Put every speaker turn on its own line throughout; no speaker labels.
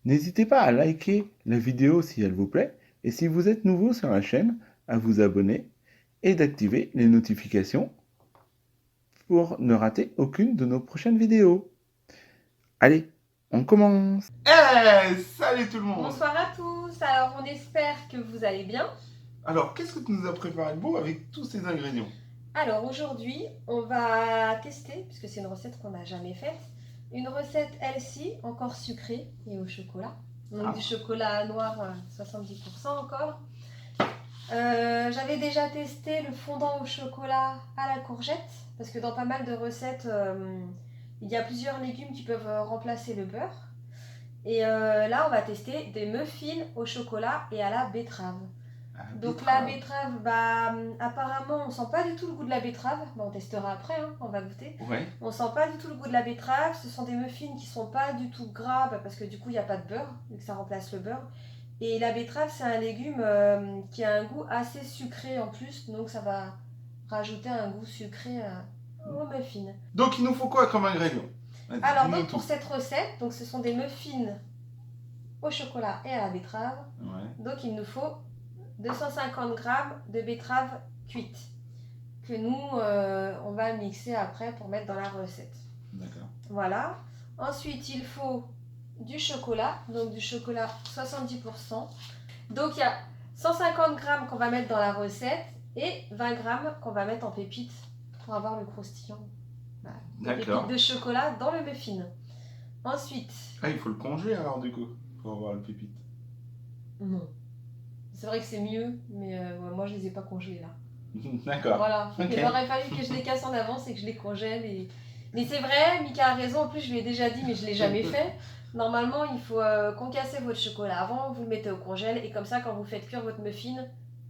N'hésitez pas à liker la vidéo si elle vous plaît et si vous êtes nouveau sur la chaîne, à vous abonner et d'activer les notifications pour ne rater aucune de nos prochaines vidéos. Allez, on commence.
Hey, salut tout le monde.
Bonsoir à tous, alors on espère que vous allez bien.
Alors, qu'est-ce que tu nous as préparé de beau avec tous ces ingrédients?
Alors aujourd'hui, on va tester, puisque c'est une recette qu'on n'a jamais faite, une recette healthy, encore sucrée et au chocolat. Donc du chocolat noir 70% encore. J'avais déjà testé le fondant au chocolat à la courgette, parce que dans pas mal de recettes, il y a plusieurs légumes qui peuvent remplacer le beurre. Et là, on va tester des muffins au chocolat et à la betterave. Donc la betterave, apparemment, on sent pas du tout le goût de la betterave. On testera après, hein, on va goûter.
Ouais.
On sent pas du tout le goût de la betterave. Ce sont des muffins qui sont pas du tout gras, parce que du coup, il n'y a pas de beurre, vu que ça remplace le beurre. Et la betterave, c'est un légume qui a un goût assez sucré en plus, donc ça va rajouter un goût sucré aux muffins.
Donc, il nous faut quoi comme ingrédients?
Alors donc pour cette recette, donc ce sont des muffins au chocolat et à la betterave.
Ouais.
Donc il nous faut 250 g de betterave cuite que nous on va mixer après pour mettre dans la recette.
D'accord.
Voilà. Ensuite il faut du chocolat, donc du chocolat 70%. Donc il y a 150 g qu'on va mettre dans la recette et 20 g qu'on va mettre en pépites pour avoir le croustillant.
D'accord.
Pépites de chocolat dans le muffin. Ensuite.
Ah, il faut le congeler alors du coup pour avoir le pépite.
Non. C'est vrai que c'est mieux, mais moi je les ai pas congelés là.
D'accord.
Voilà.
Okay.
Il aurait fallu que je les casse en avance et que je les congèle. Mais c'est vrai, Mika a raison, en plus je lui ai déjà dit, mais je l'ai jamais fait. Normalement, il faut concasser votre chocolat avant, vous le mettez au congèle et comme ça, quand vous faites cuire votre muffin,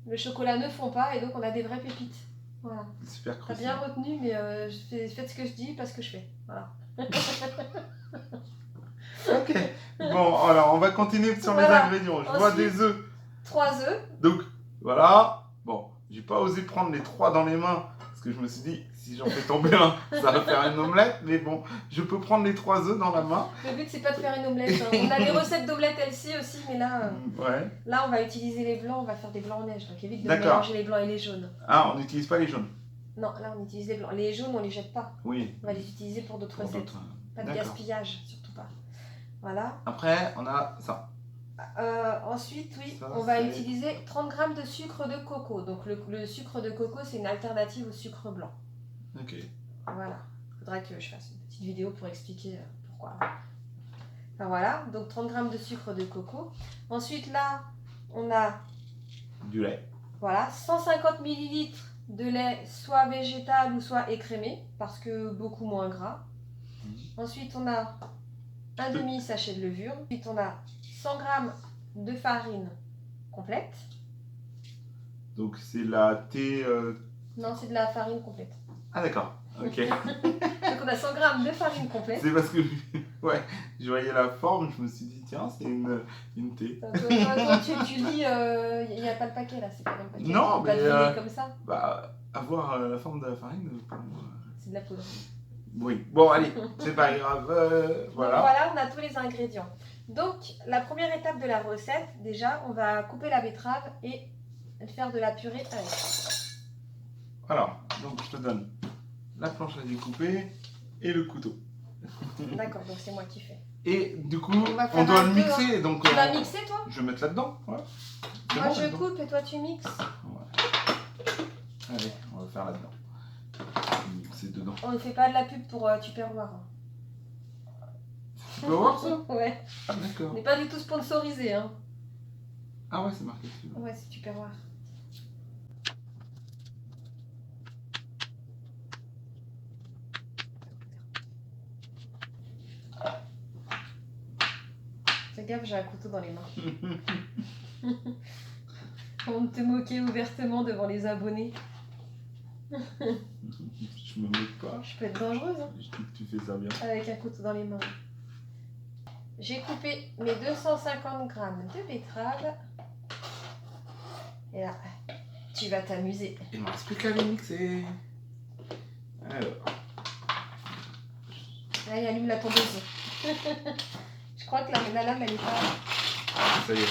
le chocolat ne fond pas et donc on a des vraies pépites. Voilà.
Super
T'as bien retenu, mais faites ce que je dis, pas ce que je fais. Voilà.
Ok. Bon, alors on va continuer sur les ingrédients. Je vois des œufs.
3 œufs.
Donc, voilà. Bon, j'ai pas osé prendre les 3 dans les mains parce que je me suis dit, si j'en fais tomber un, ça va faire une omelette. Mais bon, je peux prendre les 3 œufs dans la main.
Le but, c'est pas de faire une omelette. Hein. On a les recettes d'omelette LC aussi, mais là,
ouais.
Là, on va utiliser les blancs, on va faire des blancs en neige. Donc évite de mélanger les blancs et les jaunes.
Ah, on n'utilise pas les jaunes?
Non, là, on utilise les blancs. Les jaunes, on les jette pas.
Oui.
On va les utiliser pour d'autres recettes. Pas de gaspillage, surtout pas. Voilà.
Après, on a ça.
Ensuite, oui, ça, on va utiliser 30 g de sucre de coco. Donc le sucre de coco, c'est une alternative au sucre blanc.
Ok.
Voilà. Il faudra que je fasse une petite vidéo pour expliquer pourquoi. Enfin voilà, donc 30 g de sucre de coco. Ensuite, là, on a
du lait.
Voilà, 150 ml de lait, soit végétal ou soit écrémé, parce que beaucoup moins gras. Ensuite, on a un demi-sachet de levure. Ensuite, on a 100 g de farine complète.
Donc, c'est la thé...
Non, c'est de la farine complète.
Ah, d'accord. Ok.
Donc, on a 100 g de farine complète.
C'est parce que ouais, je voyais la forme, je me suis dit, tiens, c'est une thé.
Toi, tu lis, il n'y a pas le paquet là, c'est pas le paquet.
Non, mais.
Comme ça.
Bah, avoir la forme de la farine, pour moi.
C'est de la poudre.
Oui, bon, allez, c'est pas grave. Voilà.
Donc, voilà, on a tous les ingrédients. Donc, la première étape de la recette, déjà, on va couper la betterave et faire de la purée avec.
Alors, donc je te donne la planche à découper et le couteau.
D'accord, donc c'est moi qui fais.
Et du coup, on doit le mixer. Donc,
tu vas mixer toi?
Je vais mettre là-dedans. Ouais.
Moi je coupe et toi tu mixes.
Ouais. Allez, on va faire là-dedans. Mixer dedans.
On ne fait pas de la pub pour Tupperware.
Tu peux voir ça?
Ouais.
Ah, d'accord.
On n'est pas du tout sponsorisé. Hein.
Ah ouais, c'est marqué dessus.
Ouais, c'est Tupperware. Fais gaffe, j'ai un couteau dans les mains. On te moquer ouvertement devant les abonnés.
Je me moque pas.
Je peux être dangereuse. Hein.
Je dis que tu fais ça bien.
Avec un couteau dans les mains. J'ai coupé mes 250 g de betterave. Et là, tu vas t'amuser.
Il me reste plus qu'à les mixer. Alors.
Allez, allume la tondeuse. Je Je crois que la lame, elle est pas.
Ça y est.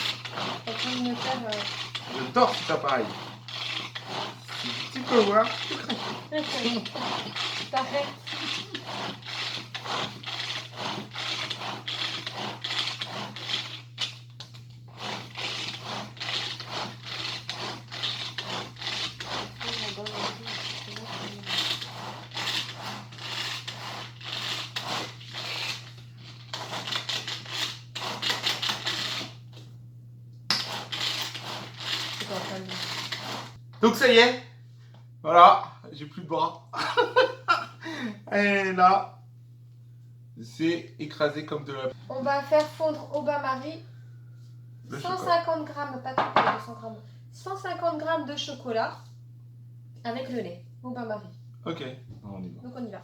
T'as tout me faire.
Je tords cet appareil. Si tu peux voir.
Parfait.
Donc ça y est. Voilà. J'ai plus de bras. Et là. C'est écrasé comme de la...
On va faire fondre au bain-marie
Le
150 grammes, pas trop, 200 grammes. 150 grammes de chocolat avec le lait au bain-marie.
Ok, on y va.
Donc on y va.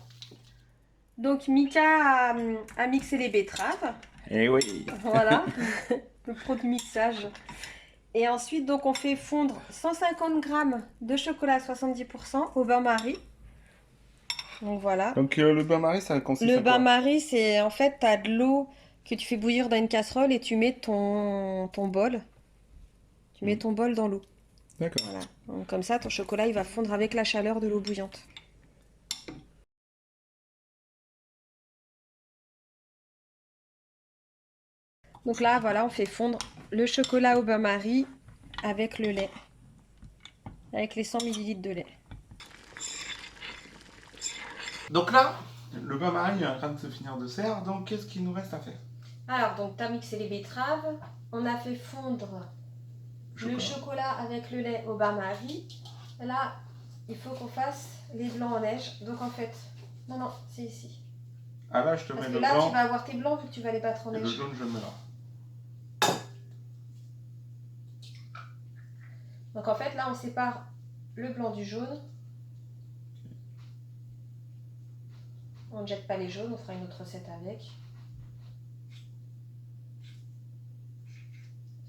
Donc Mika a mixé les betteraves.
Eh oui.
Voilà, le pro du mixage. Et ensuite, donc on fait fondre 150 grammes de chocolat à 70% au bain-marie. Donc voilà.
Donc le bain-marie, ça consiste
Le
à quoi?
bain-marie, c'est en fait, tu as de l'eau que tu fais bouillir dans une casserole et tu mets ton bol. Tu mets ton bol dans l'eau.
D'accord.
Voilà. Donc, comme ça, ton chocolat, il va fondre avec la chaleur de l'eau bouillante. Donc là, voilà, on fait fondre le chocolat au bain-marie avec le lait. Avec les 100 ml de lait.
Donc là, le bain-marie est en train de se finir de serre. Donc qu'est-ce qu'il nous reste à faire?
Alors, donc, tu as mixé les betteraves. On a fait fondre le chocolat avec le lait au bain-marie. Là, il faut qu'on fasse les blancs en neige. Donc en fait, non, c'est ici.
Ah là, je te
Parce
mets
que
le
là,
blanc.
tu vas avoir tes blancs vu que tu vas les battre en
Et le
neige.
jaune, je le mets là.
Donc en fait, là, on sépare le blanc du jaune. On ne jette pas les jaunes, on fera une autre recette avec.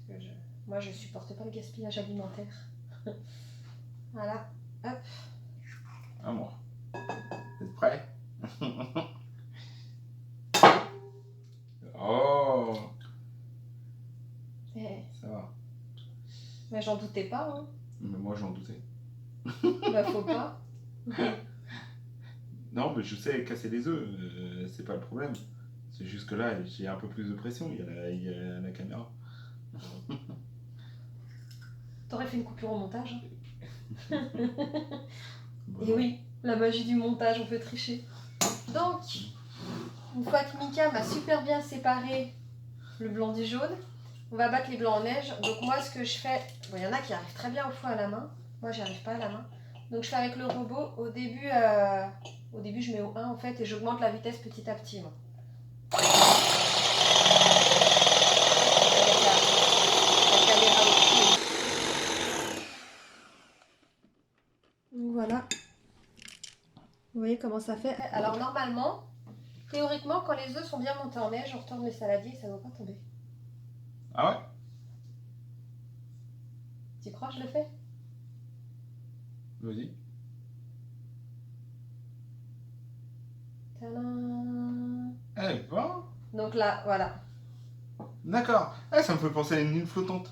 Parce que moi, je supporte pas le gaspillage alimentaire. Voilà, hop.
À moi. Vous êtes prêts? Oh, ça va.
Mais j'en doutais pas, hein.
Mais moi, j'en doutais.
Bah, faut pas.
Non, mais je sais casser les œufs, c'est pas le problème. C'est juste que là, j'ai un peu plus de pression, il y a la caméra.
T'aurais fait une coupure au montage.
Bon.
Et oui, la magie du montage, on peut tricher. Donc, une fois que Mika m'a super bien séparé le blanc du jaune, on va battre les blancs en neige. Donc moi, ce que je fais, bon, il y en a qui arrivent très bien au four à la main. Moi, j'y arrive pas à la main. Donc je fais avec le robot. Au début, je mets au 1 en fait et j'augmente la vitesse petit à petit. Moi. Avec la caméra aussi. Donc voilà. Vous voyez comment ça fait. Alors normalement, théoriquement, quand les œufs sont bien montés en neige, on retourne les saladiers et ça ne doit pas tomber.
Ah ouais?
Tu crois que je le fais?
Vas-y.
Tadam.
Eh ben.
Donc là, voilà.
D'accord. Eh, ça me fait penser à une huile flottante.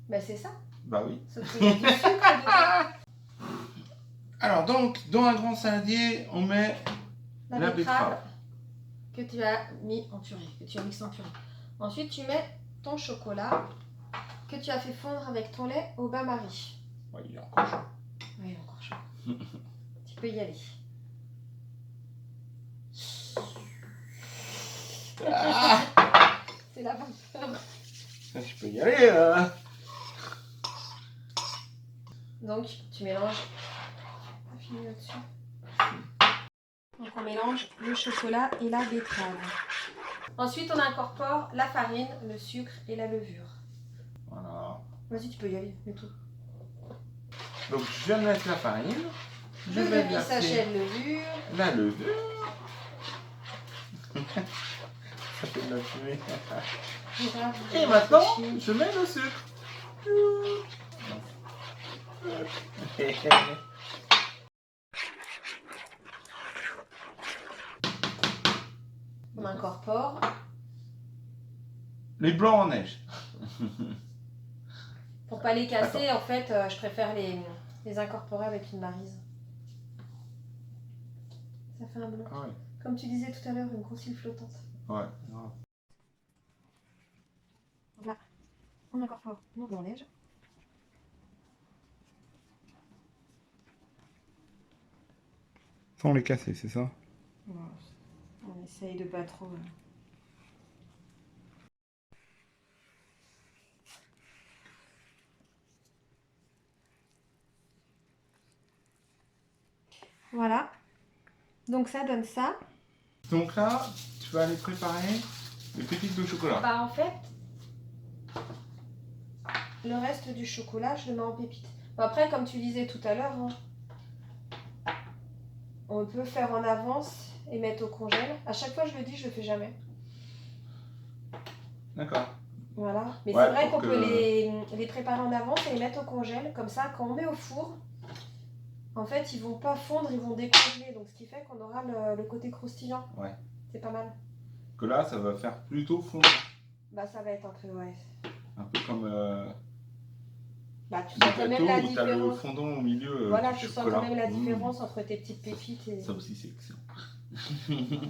Ben c'est ça.
Bah oui.
Sauf qu'il y a du sucre dedans.
Alors donc, dans un grand saladier, on met la betterave.
Que tu as mis en purée, que tu as mixé en purée. Ensuite, tu mets ton chocolat que tu as fait fondre avec ton lait au bain-marie.
Ouais, il est encore chaud.
Oui, il est encore chaud. Tu peux y aller.
Ah,
C'est la vapeur.
je peux y aller là.
Donc, tu mélanges. On finit là-dessus. Donc, on mélange le chocolat et la betterave. Ensuite, on incorpore la farine, le sucre et la levure.
Voilà.
Vas-y, tu peux y aller, mets tout.
Donc je viens de mettre la farine. Je
Le
vais
demi-sachet
verser
de levure.
la levure. Ça fait de la fumée. Et maintenant, je mets le sucre.
On incorpore.
Les blancs en neige.
Pour pas les casser, en fait, je préfère les incorporer avec une maryse. Ça fait un blanc.
Ah ouais.
Comme tu disais tout à l'heure, une grosse île flottante.
Ouais.
Donc là, on incorpore nos blancs neige.
Sans les casser, c'est ça?
Voilà. On essaye de pas trop. Voilà. Donc ça donne ça.
Donc là, tu vas aller préparer les pépites de chocolat.
Bah en fait, le reste du chocolat, je le mets en pépites. Bon, après, comme tu disais tout à l'heure, hein, on peut faire en avance et mettre au congèle. À chaque fois, je le dis, je le fais jamais.
D'accord.
Voilà. Mais
Ouais,
c'est vrai
pour
qu'on
que-
peut les préparer en avance et les mettre au congèle. Comme ça, quand on met au four, en fait, ils vont pas fondre, ils vont décongeler. Donc, ce qui fait qu'on aura le côté croustillant.
Ouais.
C'est pas mal.
Que là, ça va faire plutôt fondre.
Bah, ça va être un peu, ouais.
Un peu comme
Bah, tu
le
sens quand même
gâteau
la
où tu as le
différence.
fondant au milieu
Voilà,
du
tu sens
chocolat.
quand même la
Mmh.
différence entre tes petites pépites et.
Ça aussi, c'est excellent.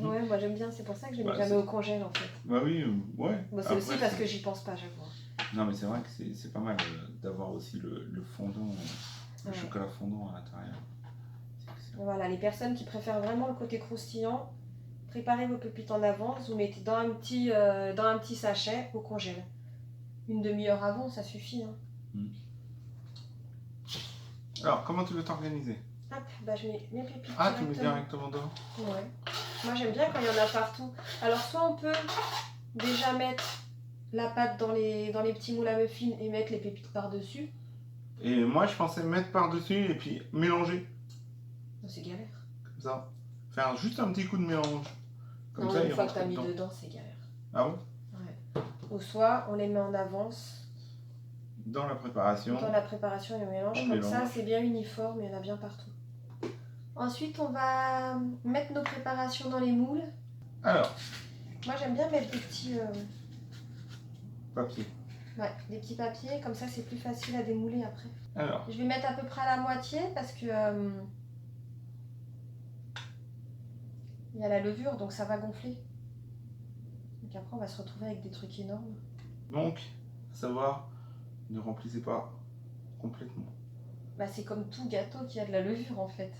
Ouais, moi j'aime bien, c'est pour ça que je les mets
Bah,
jamais
c'est-
au congèle en fait.
Bah oui, ouais.
Bon, c'est
Après,
aussi parce que j'y pense pas, j'avoue.
Non, mais c'est vrai que c'est pas mal d'avoir aussi le fondant, le
Ouais.
chocolat fondant à l'intérieur. C'est excellent.
Voilà, les personnes qui préfèrent vraiment le côté croustillant, préparez vos pépites en avance, vous mettez dans un petit sachet au congèle. Une demi-heure avant, ça suffit. Hein.
Alors, comment tu veux t'organiser?
Hop, bah je mets mes pépites
Ah, tu mets
directement.
directement dedans?
Ouais. Moi j'aime bien quand il y en a partout. Alors soit on peut déjà mettre la pâte dans les petits moules à muffins et mettre les pépites par-dessus.
Et moi, je pensais mettre par-dessus et puis mélanger,
Non, c'est galère.
comme ça. Faire juste un petit coup de mélange. Comme
Non,
ça,
une
il
fois que
rentre
t'as mis
dedans.
dedans, c'est galère.
Ah bon?
Ouais. Ou soit on les met en avance
Dans la préparation.
dans la préparation et le mélange.
On
Comme
mélange.
ça, c'est bien uniforme, il y en a bien partout. Ensuite, on va mettre nos préparations dans les moules.
Alors,
Moi, j'aime bien mettre des petits,
papier.
ouais, des petits papiers, comme ça, c'est plus facile à démouler après.
Alors,
Je vais mettre à peu près à la moitié parce que il y a la levure, donc ça va gonfler. Donc après, on va se retrouver avec des trucs énormes.
donc, savoir, ne remplissez pas complètement.
Bah, c'est comme tout gâteau qui a de la levure en fait.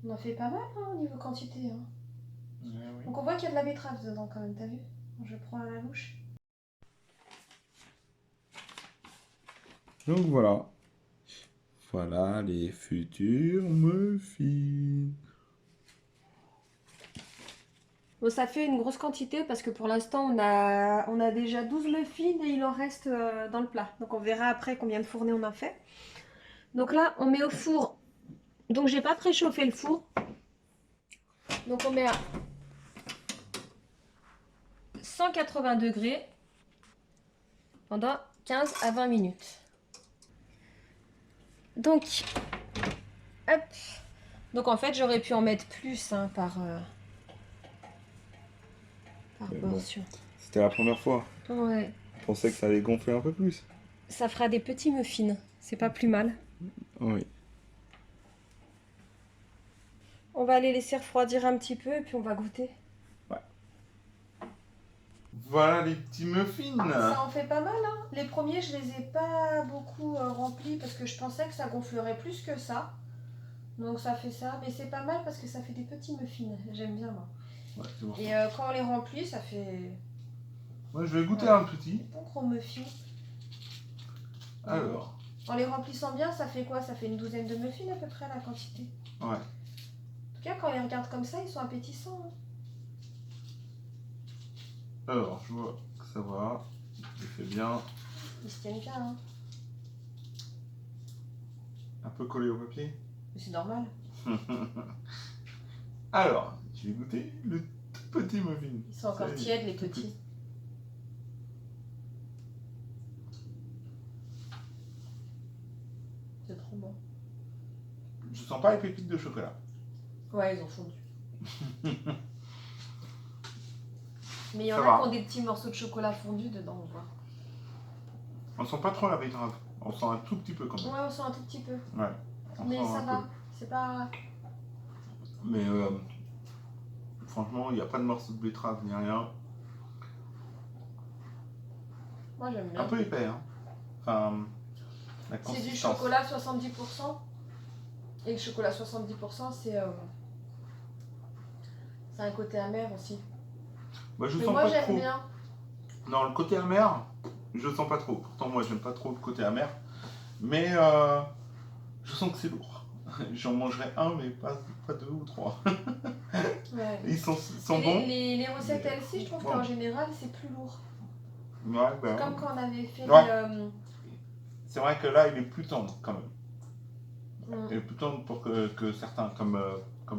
On en fait pas mal hein, au niveau quantité. Hein.
Ouais, oui.
Donc on voit qu'il y a de la betterave dedans quand même, t'as vu? Je prends à la louche.
Donc voilà. Voilà les futurs muffins.
Bon, ça fait une grosse quantité parce que pour l'instant on a déjà 12 muffins et il en reste dans le plat. Donc on verra après combien de fournées on a fait. Donc là on met au four. Donc j'ai pas préchauffé le four. Donc on met à 180 degrés pendant 15 à 20 minutes. Donc, hop. Donc en fait j'aurais pu en mettre plus hein, par
Mais bon.
portion.
C'était la première fois.
Ouais.
Je pensais que ça allait gonfler un peu plus.
Ça fera des petits muffins. C'est pas plus mal.
Oui.
On va les laisser refroidir un petit peu et puis on va goûter.
Voilà les petits muffins.
Ça en fait pas mal, hein. Les premiers, je les ai pas beaucoup remplis parce que je pensais que ça gonflerait plus que ça. Donc ça fait ça, mais c'est pas mal parce que ça fait des petits muffins. J'aime bien moi.
Ouais, c'est bon.
Et quand on les remplit, ça fait
Moi, je vais goûter
Ouais.
un petit.
des bons gros muffins.
Alors,
En les remplissant bien, ça fait quoi? Ça fait une douzaine de muffins à peu près la quantité.
ouais.
En tout cas, quand on les regarde comme ça, ils sont appétissants. Hein.
Alors, je vois que ça va. Je fais bien.
Ils se tiennent bien. Hein.
Un peu collé au papier.
Mais c'est normal.
Alors, je vais goûter le tout petit muffin.
Ils sont encore
Ça y est,
tièdes, les
tout
petits. C'est trop bon.
Je sens pas les pépites de chocolat.
Ouais, ils ont fondu. Mais il y en
Ça
a
va.
qui ont des petits morceaux de chocolat fondu dedans, on voit.
On sent pas trop la betterave. On sent un tout petit peu quand même.
Ouais, on sent un tout petit peu.
Ouais. On
Mais
sent
ça
un
va.
peu.
C'est pas.
Mais franchement, il n'y a pas de morceau de betterave ni rien.
Moi, j'aime
Un
bien.
peu épais, hein. Enfin, la
C'est
consistance.
du chocolat 70%. Et le chocolat 70%, c'est un côté amer aussi.
Bah, je
Mais
sens
moi,
pas
j'aime
trop.
bien.
Non, le côté amer, je sens pas trop. Pourtant, moi, j'aime pas trop le côté amer. Mais je sens que c'est lourd. J'en mangerai un, mais pas deux ou trois.
Ouais.
Ils sont
Et
bons.
les recettes
Mais-
elles-ci, je trouve
bon.
qu'en général, c'est plus lourd.
Ouais, bah,
Comme quand on avait fait
Ouais.
les.
c'est vrai que là, il est plus tendre quand même.
Mm.
Il est plus tendre pour que certains, comme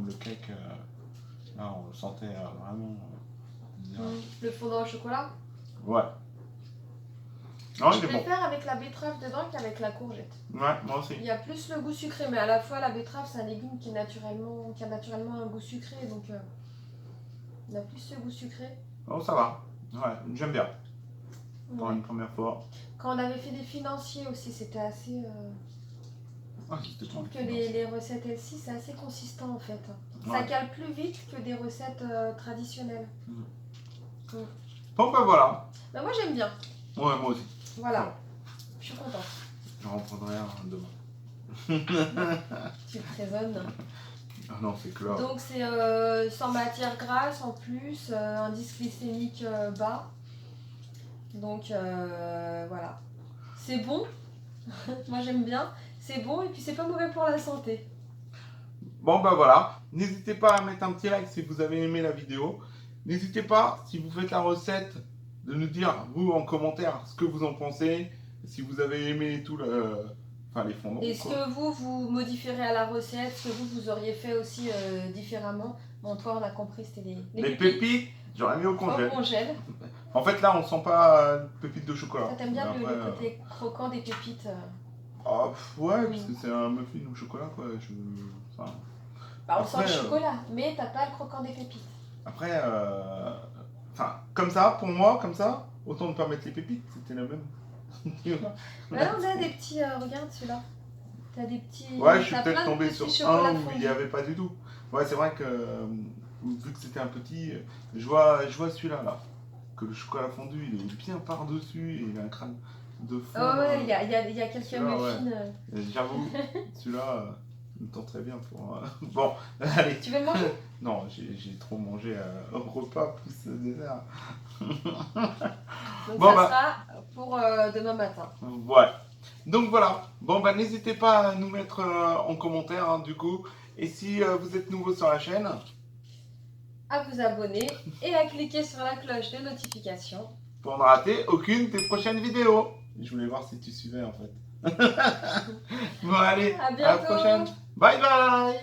le cake. Là, on le sentait vraiment.
Le fondant au chocolat.
Ouais. Non,
Je
il est bon.
préfère avec la betterave dedans qu'avec la courgette.
Ouais, moi aussi.
Il y a plus le goût sucré, mais à la fois la betterave c'est un légume qui a naturellement un goût sucré, donc il a plus ce goût sucré.
Oh, ça va. Ouais, j'aime bien. Pour
Ouais.
une première fois.
Quand on avait fait des financiers aussi, c'était assez.
Ah, c'était
Je trouve
bon,
que les recettes L6 c'est assez consistant en fait. Ça
Ouais.
cale plus vite que des recettes traditionnelles.
Bon, ben voilà.
Bah, moi j'aime bien.
Ouais, moi aussi.
Voilà.
Ouais.
Je suis contente.
J'en reprendrai un demain.
Tu te raisonnes.
Ah non, c'est clair.
Donc c'est sans matière grasse en plus, indice glycémique bas. Donc voilà. C'est bon. Moi j'aime bien. C'est bon et puis c'est pas mauvais pour la santé.
Bon, ben voilà. N'hésitez pas à mettre un petit like si vous avez aimé la vidéo. N'hésitez pas, si vous faites la recette, de nous dire, vous, en commentaire, ce que vous en pensez. Si vous avez aimé tout les fondants.
Est-ce
quoi.
que vous modifierez à la recette, ce que vous auriez fait aussi différemment? Bon, toi on a compris, c'était
Les pépites, j'aurais mis au
au
congèle.
congèle.
En fait, là, on sent pas pépites de chocolat.
Ça t'aime bien
Mais
le
après,
côté croquant des pépites.
ouais, parce que c'est un muffin au chocolat, quoi. Enfin,
Bah, on sent
Après,
le chocolat, mais t'as pas le croquant des pépites.
après, comme ça, pour moi, comme ça, autant ne pas mettre les pépites, c'était la même.
Là, on a des petits. Regarde celui-là. T'as des petits.
Ouais, je suis
t'as
peut-être
plein de
tombé
petits
sur
chocolats
un où il
fondus.
n'y avait pas du tout. Ouais, c'est vrai que vu que c'était un petit, je vois celui-là là, que le chocolat fondu il est bien par-dessus et il a un crâne de fond.
Oh ouais, il y a quelques
celui-là,
muffins.
J'avoue, celui-là me tenterait bien pour. Bon, allez.
Tu veux le manger?
Non, j'ai trop mangé au repas plus dessert.
Donc
Bon,
ça
bah.
sera pour demain matin.
Ouais. Donc voilà. Bon bah n'hésitez pas à nous mettre en commentaire du coup. Et si vous êtes nouveau sur la chaîne,
À vous abonner et à cliquer sur la cloche de notification.
pour ne rater aucune des prochaines vidéos. Je voulais voir si tu suivais en fait. Bon allez,
À
à la
bientôt.
prochaine. Bye bye.